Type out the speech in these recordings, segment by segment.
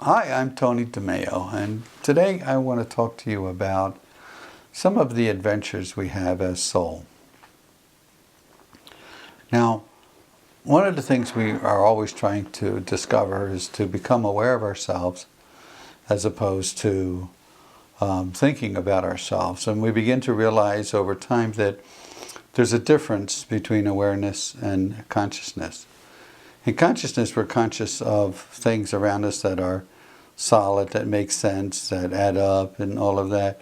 Hi, I'm Tony Demayo, and today I want to talk to you about some of the adventures we have as soul. Now, one of the things we are always trying to discover is to become aware of ourselves as opposed to thinking about ourselves. And we begin to realize over time that there's a difference between awareness and consciousness. In consciousness, we're conscious of things around us that are solid, that make sense, that add up, and all of that.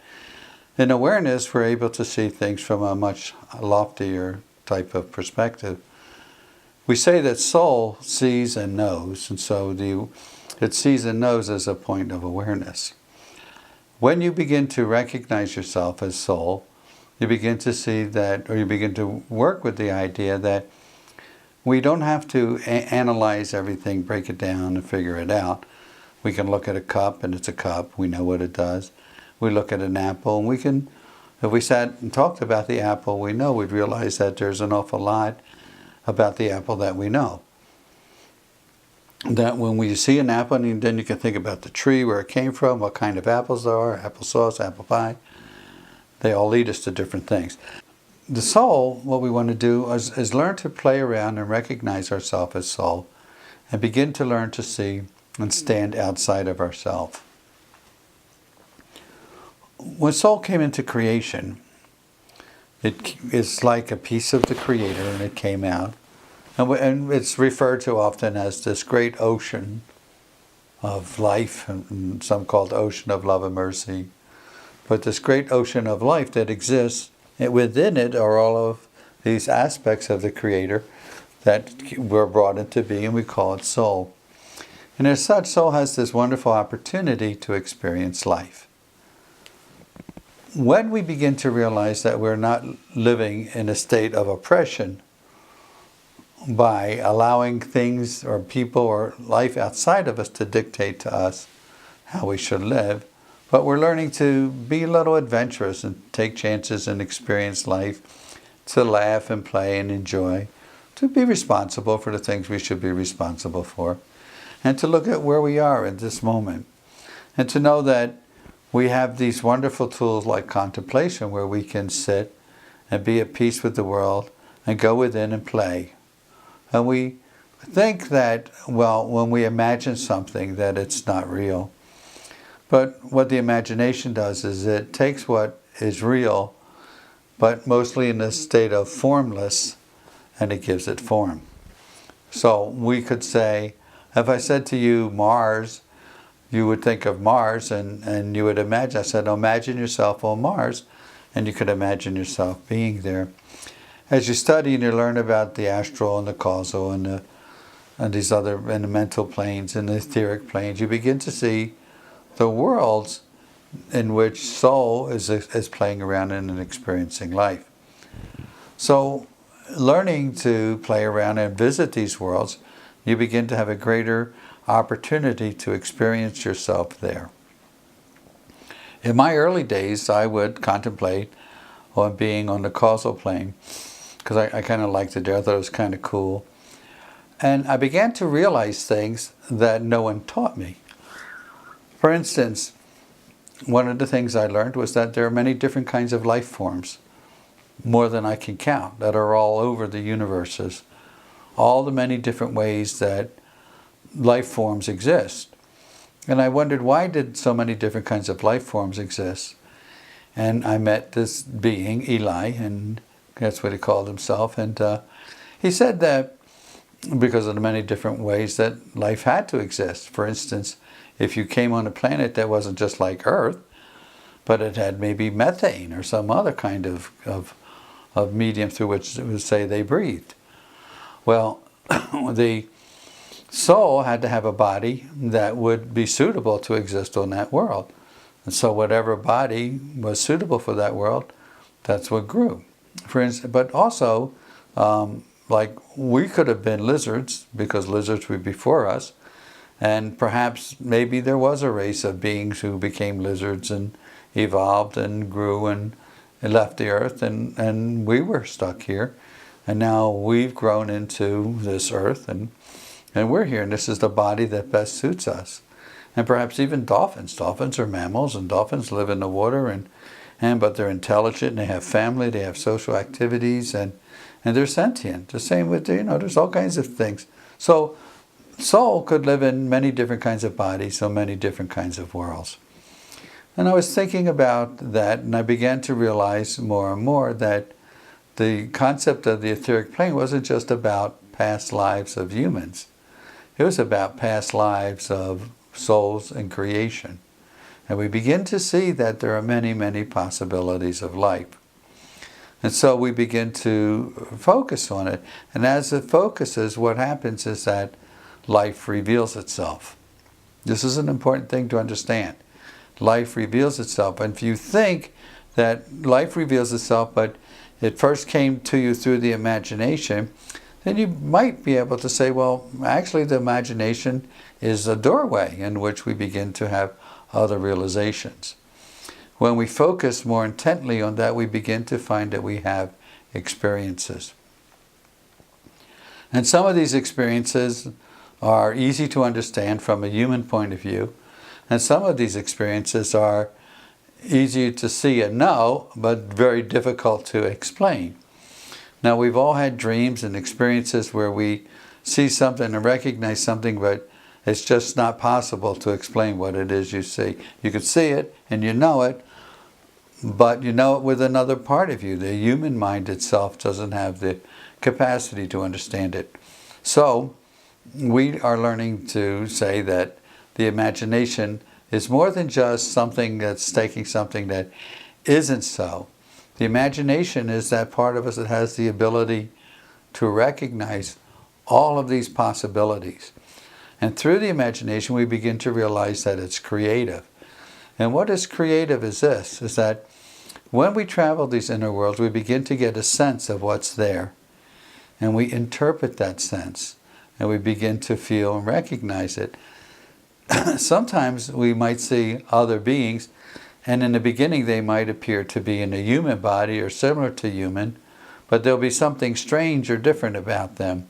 In awareness, we're able to see things from a much loftier type of perspective. We say that soul sees and knows, and so it sees and knows as a point of awareness. When you begin to recognize yourself as soul, you begin to see that, or you begin to work with the idea that we don't have to analyze everything, break it down, and figure it out. We can look at a cup, and it's a cup. We know what it does. We look at an apple, and we can, if we sat and talked about the apple, we'd realize that there's an awful lot about the apple that we know. That when we see an apple, and then you can think about the tree, where it came from, what kind of apples there are, applesauce, apple pie. They all lead us to different things. The soul, what we want to do is learn to play around and recognize ourselves as soul and begin to learn to see and stand outside of ourselves. When soul came into creation, it is like a piece of the Creator, and it came out. And it's referred to often as this great ocean of life, and some call it the ocean of love and mercy. But this great ocean of life that exists, within it are all of these aspects of the Creator that were brought into being, and we call it soul. And as such, soul has this wonderful opportunity to experience life. When we begin to realize that we're not living in a state of oppression by allowing things or people or life outside of us to dictate to us how we should live, but we're learning to be a little adventurous and take chances and experience life, to laugh and play and enjoy, to be responsible for the things we should be responsible for, and to look at where we are at this moment, and to know that we have these wonderful tools like contemplation, where we can sit and be at peace with the world and go within and play. And we think that, well, when we imagine something, that it's not real. But what the imagination does is it takes what is real, but mostly in a state of formless, and it gives it form. So we could say, if I said to you Mars, you would think of Mars, and you would imagine, I said, imagine yourself on Mars, and you could imagine yourself being there. As you study and you learn about the astral and the causal and these other, and the mental planes and the etheric planes, you begin to see the worlds in which soul is playing around in and experiencing life. So learning to play around and visit these worlds, you begin to have a greater opportunity to experience yourself there. In my early days, I would contemplate on being on the causal plane, because I kind of liked it there. I thought it was kind of cool. And I began to realize things that no one taught me. For instance, one of the things I learned was that there are many different kinds of life forms, more than I can count, that are all over the universes. All the many different ways that life forms exist. And I wondered, why did so many different kinds of life forms exist? And I met this being, Eli, and that's what he called himself. And he said that because of the many different ways that life had to exist. For instance, if you came on a planet that wasn't just like Earth, but it had maybe methane or some other kind of medium through which it would say they breathed. Well, the soul had to have a body that would be suitable to exist on that world. And so whatever body was suitable for that world, that's what grew. For instance, but also, like we could have been lizards, because lizards were before us, and perhaps maybe there was a race of beings who became lizards and evolved and grew and left the earth, and we were stuck here. And now we've grown into this earth, and we're here, and this is the body that best suits us. and perhaps even dolphins. Dolphins are mammals, and dolphins live in the water, but they're intelligent, and they have family, they have social activities, and they're sentient. The same with, there's all kinds of things. So soul could live in many different kinds of bodies, so many different kinds of worlds. And I was thinking about that, and I began to realize more and more that the concept of the etheric plane wasn't just about past lives of humans. It was about past lives of souls in creation. And we begin to see that there are many, many possibilities of life. And so we begin to focus on it. And as it focuses, what happens is that life reveals itself. This is an important thing to understand. Life reveals itself. And if you think that life reveals itself, but it first came to you through the imagination, then you might be able to say, well, actually the imagination is a doorway in which we begin to have other realizations. When we focus more intently on that, we begin to find that we have experiences. And some of these experiences are easy to understand from a human point of view, and some of these experiences are easy to see and know, but very difficult to explain. Now, we've all had dreams and experiences where we see something and recognize something, but it's just not possible to explain what it is you see. You can see it and you know it, but you know it with another part of you. The human mind itself doesn't have the capacity to understand it. So, we are learning to say that the imagination is more than just something that's taking something that isn't so. The imagination is that part of us that has the ability to recognize all of these possibilities. And through the imagination, we begin to realize that it's creative. And what is creative is this, is that when we travel these inner worlds, we begin to get a sense of what's there. And we interpret that sense. And we begin to feel and recognize it. Sometimes we might see other beings, and in the beginning they might appear to be in a human body or similar to human, but there'll be something strange or different about them.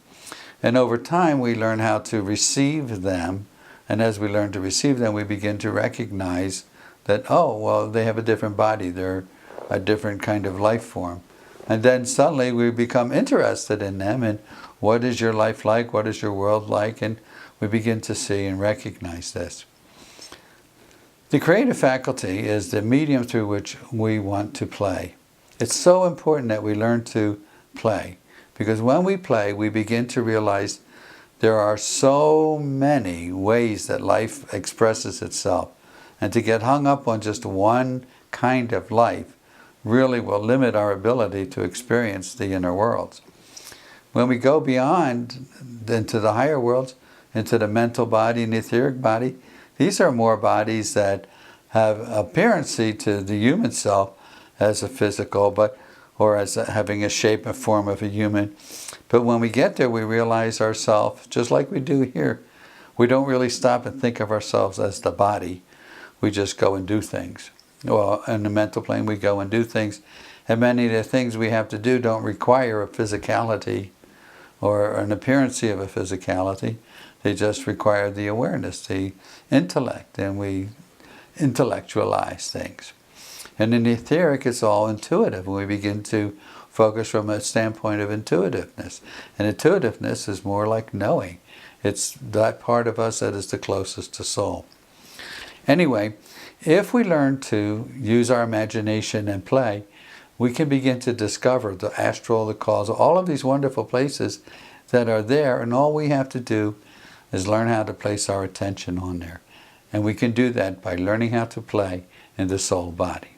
And over time we learn how to receive them, and as we learn to receive them, we begin to recognize that, oh, well, they have a different body, they're a different kind of life form. And then suddenly we become interested in them, and what is your life like, what is your world like, and we begin to see and recognize this. The creative faculty is the medium through which we want to play. It's so important that we learn to play, because when we play, we begin to realize there are so many ways that life expresses itself, and to get hung up on just one kind of life really will limit our ability to experience the inner worlds. When we go beyond into the higher worlds, into the mental body and the etheric body, these are more bodies that have appearancy to the human self as a physical, or as having a shape and form of a human. But when we get there, we realize ourselves, just like we do here, we don't really stop and think of ourselves as the body. We just go and do things. Well, in the mental plane, we go and do things, and many of the things we have to do don't require a physicality or an appearance of a physicality. They just require the awareness, the intellect, and we intellectualize things. And in the etheric, it's all intuitive, and we begin to focus from a standpoint of intuitiveness. And intuitiveness is more like knowing. It's that part of us that is the closest to soul. Anyway, if we learn to use our imagination and play, we can begin to discover the astral, the causal, all of these wonderful places that are there, and all we have to do is learn how to place our attention on there. And we can do that by learning how to play in the soul body.